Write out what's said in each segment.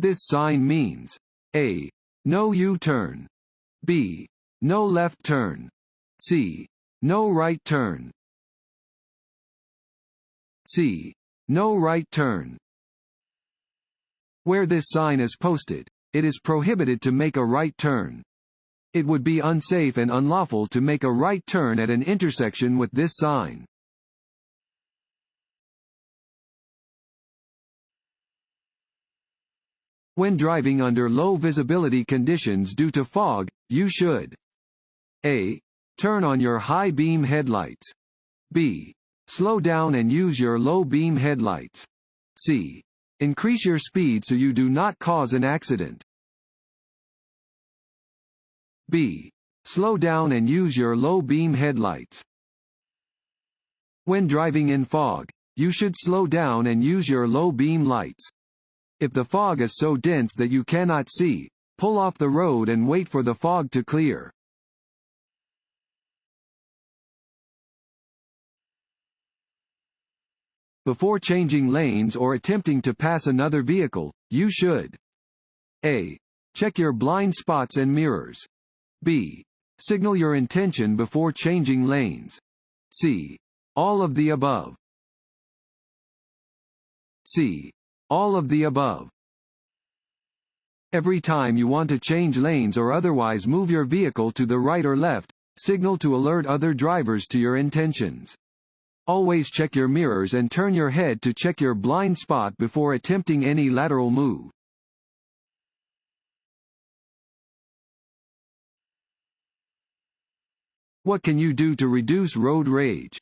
This sign means A. No U-turn. B. No left turn. C. No right turn. C. No right turn. Where this sign is posted, it is prohibited to make a right turn. It would be unsafe and unlawful to make a right turn at an intersection with this sign. When driving under low visibility conditions due to fog, you should A. Turn on your high beam headlights. B. Slow down and use your low beam headlights. C. Increase your speed so you do not cause an accident. B. Slow down and use your low beam headlights. When driving in fog, you should slow down and use your low beam lights. If the fog is so dense that you cannot see, pull off the road and wait for the fog to clear. Before changing lanes or attempting to pass another vehicle, you should A. Check your blind spots and mirrors. B. Signal your intention before changing lanes. C. All of the above. C. All of the above. Every time you want to change lanes or otherwise move your vehicle to the right or left, signal to alert other drivers to your intentions. Always check your mirrors and turn your head to check your blind spot before attempting any lateral move. What can you do to reduce road rage?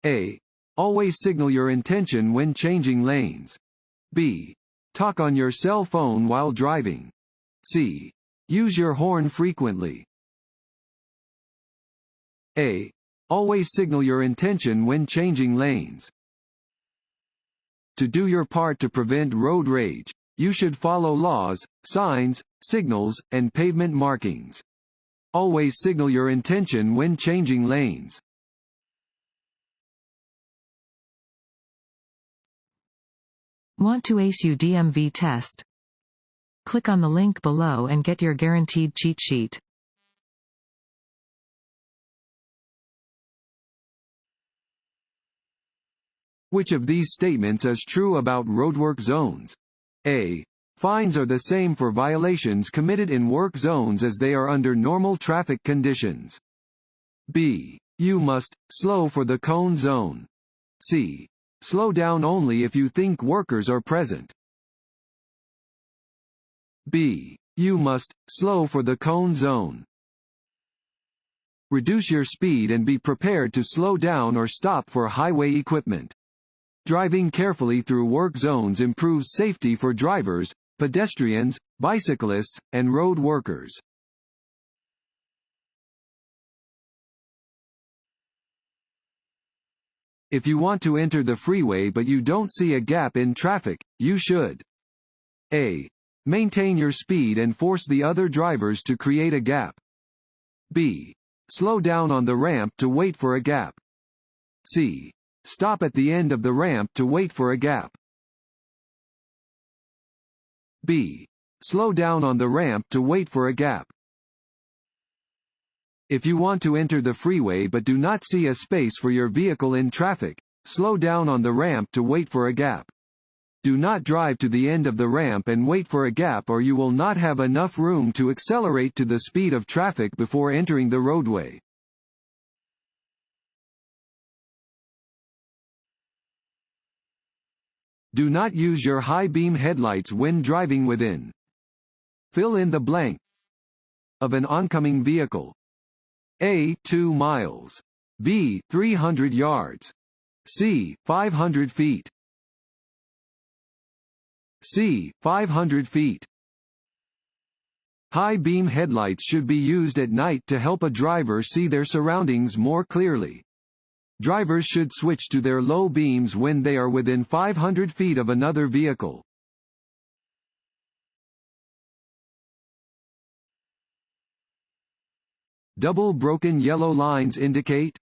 A. Always signal your intention when changing lanes. B. Talk on your cell phone while driving. C. Use your horn frequently. A. Always signal your intention when changing lanes. To do your part to prevent road rage, you should follow laws, signs, signals, and pavement markings. Always signal your intention when changing lanes. Want to ace your DMV test? Click on the link below and get your guaranteed cheat sheet. Which of these statements is true about roadwork zones? A. Fines are the same for violations committed in work zones as they are under normal traffic conditions. B. You must slow for the cone zone. C. Slow down only if you think workers are present. B. You must slow for the cone zone. Reduce your speed and be prepared to slow down or stop for highway equipment. Driving carefully through work zones improves safety for drivers, pedestrians, bicyclists, and road workers. If you want to enter the freeway but you don't see a gap in traffic, you should A. Maintain your speed and force the other drivers to create a gap. B. Slow down on the ramp to wait for a gap. C. Stop at the end of the ramp to wait for a gap. B. Slow down on the ramp to wait for a gap. If you want to enter the freeway but do not see a space for your vehicle in traffic, slow down on the ramp to wait for a gap. Do not drive to the end of the ramp and wait for a gap, or you will not have enough room to accelerate to the speed of traffic before entering the roadway. Do not use your high beam headlights when driving within. Fill in the blank of an oncoming vehicle. A. 2 miles. B. 300 yards. C. 500 feet. C. 500 feet. High beam headlights should be used at night to help a driver see their surroundings more clearly. Drivers should switch to their low beams when they are within 500 feet of another vehicle. Double broken yellow lines indicate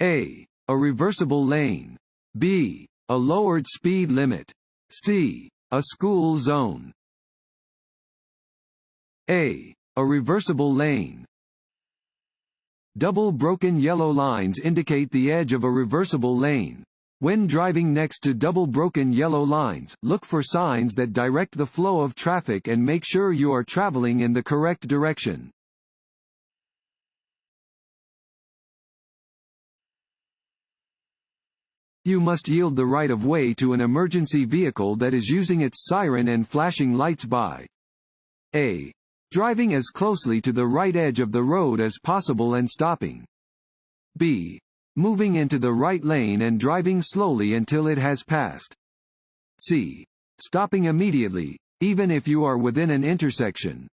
A. A reversible lane. B. A lowered speed limit. C. A school zone. A reversible lane. Double broken yellow lines indicate the edge of a reversible lane. When driving next to double broken yellow lines, look for signs that direct the flow of traffic and make sure you are traveling in the correct direction. You must yield the right of way to an emergency vehicle that is using its siren and flashing lights by A. Driving as closely to the right edge of the road as possible and stopping. B. Moving into the right lane and driving slowly until it has passed. C. Stopping immediately, even if you are within an intersection.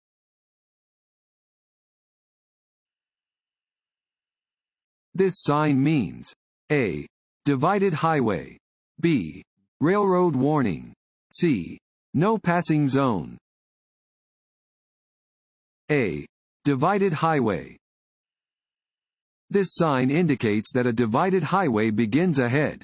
This sign means A. Divided highway. B. Railroad warning. C. No passing zone. A. Divided highway. This sign indicates that a divided highway begins ahead.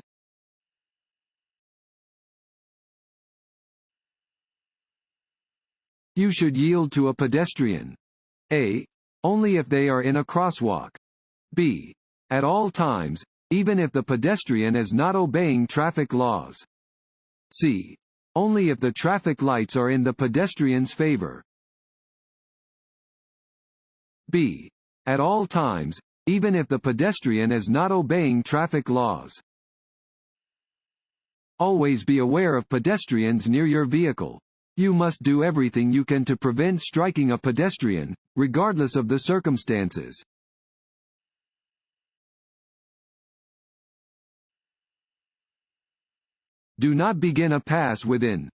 You should yield to a pedestrian. A. Only if they are in a crosswalk. B. At all times, even if the pedestrian is not obeying traffic laws. C. Only if the traffic lights are in the pedestrian's favor. B. At all times, even if the pedestrian is not obeying traffic laws. Always be aware of pedestrians near your vehicle. You must do everything you can to prevent striking a pedestrian, regardless of the circumstances. Do not begin a pass within.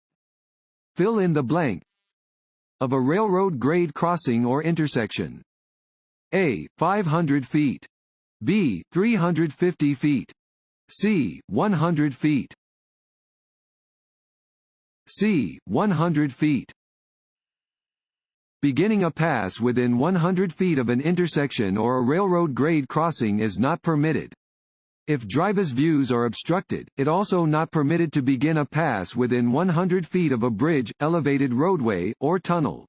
Fill in the blank of a railroad grade crossing or intersection. A. 500 feet. B. 350 feet. C. 100 feet. C. 100 feet. Beginning a pass within 100 feet of an intersection or a railroad grade crossing is not permitted. If driver's views are obstructed, it also not permitted to begin a pass within 100 feet of a bridge, elevated roadway, or tunnel.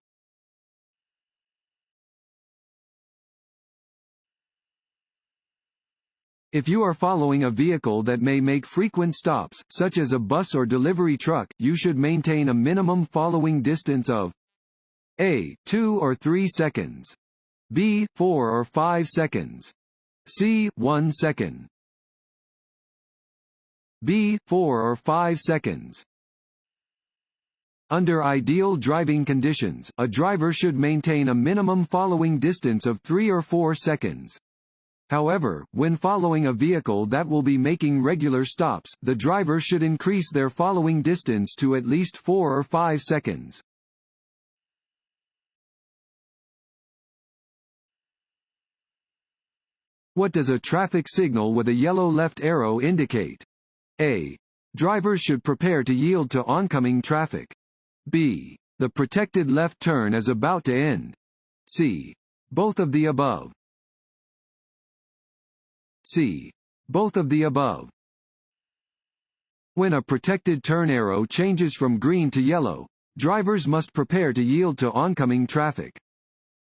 If you are following a vehicle that may make frequent stops, such as a bus or delivery truck, you should maintain a minimum following distance of A. 2 or 3 seconds. B. 4 or 5 seconds. C. 1 second. B. 4 or 5 seconds. Under ideal driving conditions, a driver should maintain a minimum following distance of 3 or 4 seconds. However, when following a vehicle that will be making regular stops, the driver should increase their following distance to at least 4 or 5 seconds. What does a traffic signal with a yellow left arrow indicate? A. Drivers should prepare to yield to oncoming traffic. B. The protected left turn is about to end. C. Both of the above. C. Both of the above. When a protected turn arrow changes from green to yellow, drivers must prepare to yield to oncoming traffic.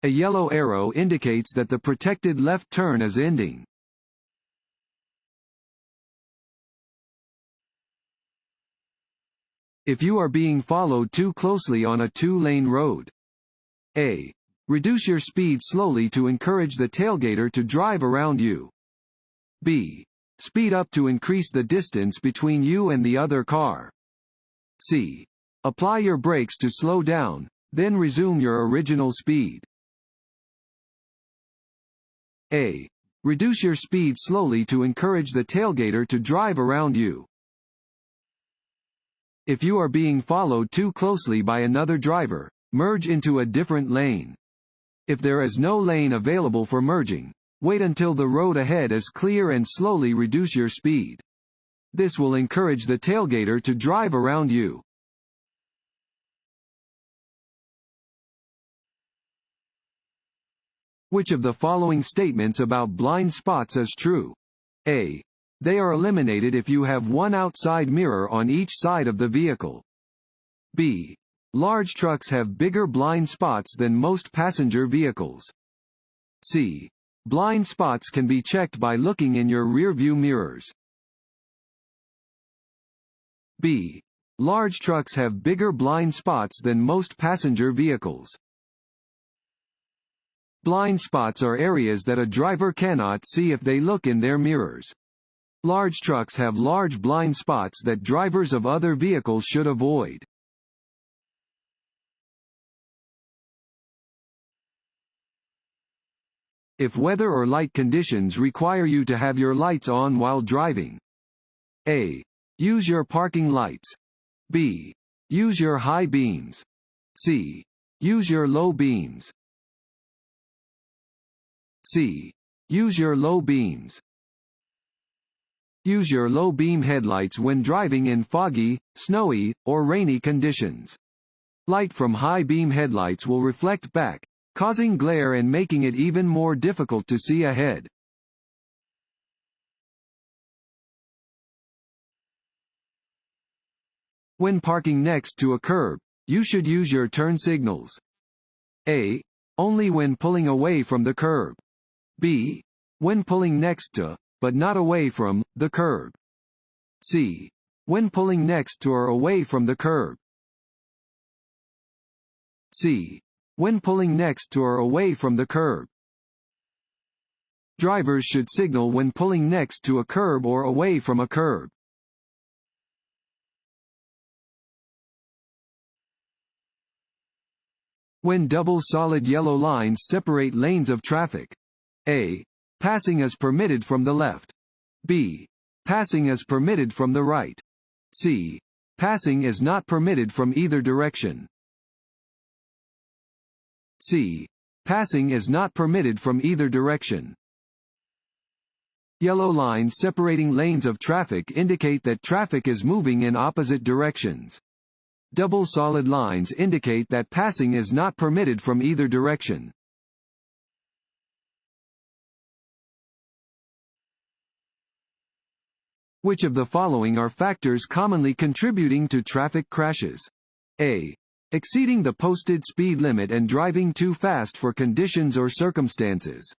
A yellow arrow indicates that the protected left turn is ending. If you are being followed too closely on a two-lane road. A. Reduce your speed slowly to encourage the tailgater to drive around you. B. Speed up to increase the distance between you and the other car. C. Apply your brakes to slow down, then resume your original speed. A. Reduce your speed slowly to encourage the tailgater to drive around you. If you are being followed too closely by another driver, merge into a different lane. If there is no lane available for merging, wait until the road ahead is clear and slowly reduce your speed. This will encourage the tailgater to drive around you. Which of the following statements about blind spots is true? A. They are eliminated if you have one outside mirror on each side of the vehicle. B. Large trucks have bigger blind spots than most passenger vehicles. C. Blind spots can be checked by looking in your rearview mirrors. B. Large trucks have bigger blind spots than most passenger vehicles. Blind spots are areas that a driver cannot see if they look in their mirrors. Large trucks have large blind spots that drivers of other vehicles should avoid. If weather or light conditions require you to have your lights on while driving. A. Use your parking lights. B. Use your high beams. C. Use your low beams. C. Use your low beams. Use your low beam headlights when driving in foggy, snowy, or rainy conditions. Light from high beam headlights will reflect back, causing glare and making it even more difficult to see ahead. When parking next to a curb, you should use your turn signals. A. Only when pulling away from the curb. B. When pulling next to, but not away from, the curb. C. When pulling next to or away from the curb. C. When pulling next to or away from the curb. Drivers should signal when pulling next to a curb or away from a curb. When double solid yellow lines separate lanes of traffic. A. Passing is permitted from the left. B. Passing is permitted from the right. C. Passing is not permitted from either direction. C. Passing is not permitted from either direction. Yellow lines separating lanes of traffic indicate that traffic is moving in opposite directions. Double solid lines indicate that passing is not permitted from either direction. Which of the following are factors commonly contributing to traffic crashes? A. Exceeding the posted speed limit and driving too fast for conditions or circumstances.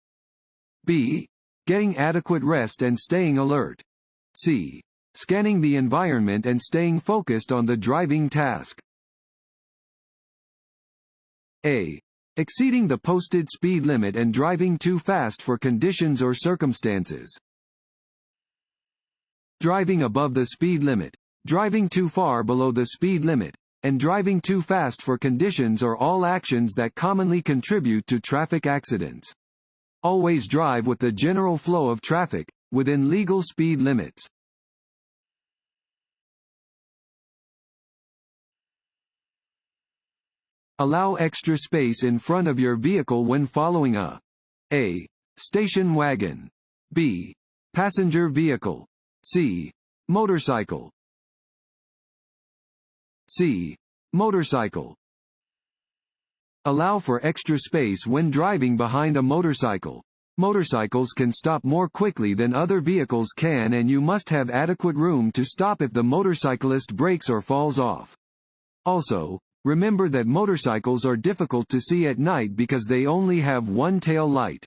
B. Getting adequate rest and staying alert. C. Scanning the environment and staying focused on the driving task. A. Exceeding the posted speed limit and driving too fast for conditions or circumstances. Driving above the speed limit, driving too far below the speed limit, and driving too fast for conditions are all actions that commonly contribute to traffic accidents. Always drive with the general flow of traffic, within legal speed limits. Allow extra space in front of your vehicle when following a station wagon, b passenger vehicle, c motorcycle, c motorcycle. Allow for extra space when driving behind a motorcycle. Motorcycles can stop more quickly than other vehicles can, and you must have adequate room to stop if the motorcyclist brakes or falls off. Also, remember that motorcycles are difficult to see at night because they only have one tail light.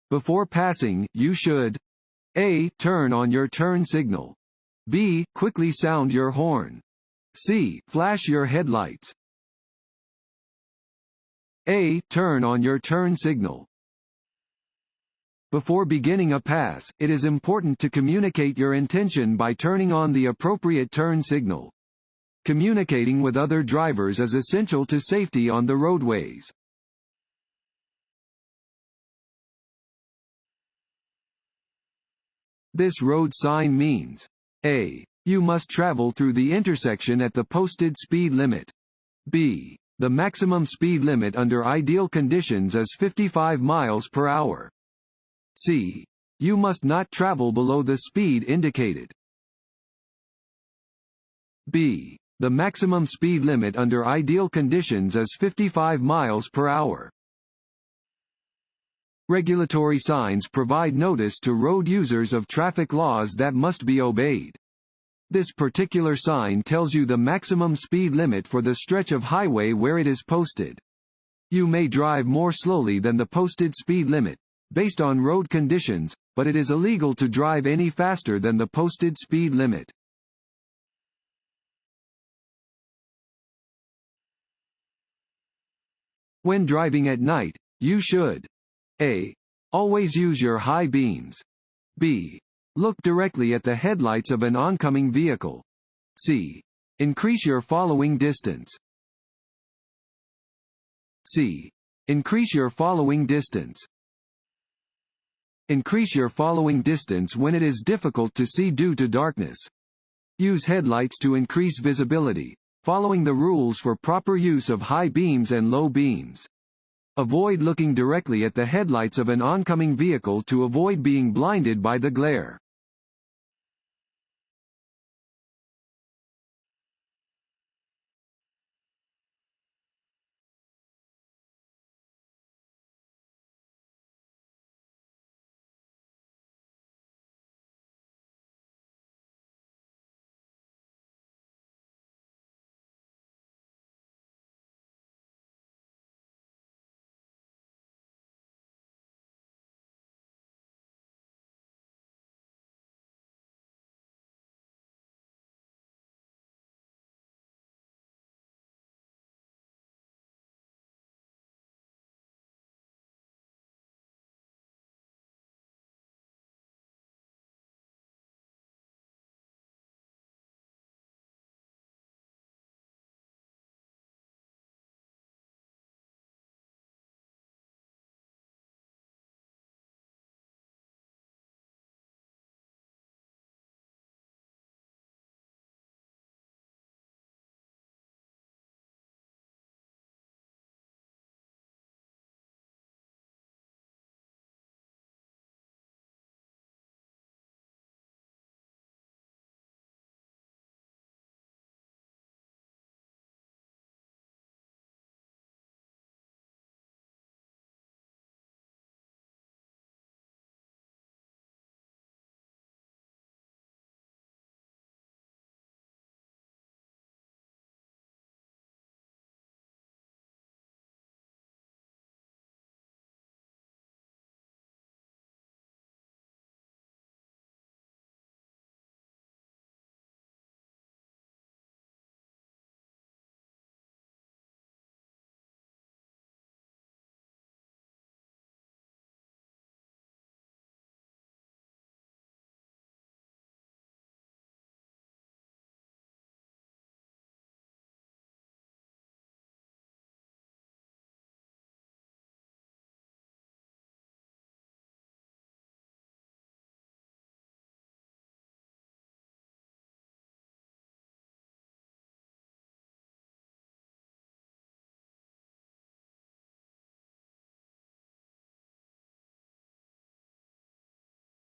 Before passing, you should a. Turn on your turn signal. B. Quickly sound your horn. C. Flash your headlights. A. Turn on your turn signal. Before beginning a pass, it is important to communicate your intention by turning on the appropriate turn signal. Communicating with other drivers is essential to safety on the roadways. This road sign means a. You must travel through the intersection at the posted speed limit. B. The maximum speed limit under ideal conditions is 55 miles per hour. C. You must not travel below the speed indicated. B. The maximum speed limit under ideal conditions is 55 miles per hour. Regulatory signs provide notice to road users of traffic laws that must be obeyed. This particular sign tells you the maximum speed limit for the stretch of highway where it is posted. You may drive more slowly than the posted speed limit, based on road conditions, but it is illegal to drive any faster than the posted speed limit. When driving at night, you should A. Always use your high beams. B. Look directly at the headlights of an oncoming vehicle. C. Increase your following distance. C. Increase your following distance. Increase your following distance when it is difficult to see due to darkness. Use headlights to increase visibility, following the rules for proper use of high beams and low beams. Avoid looking directly at the headlights of an oncoming vehicle to avoid being blinded by the glare.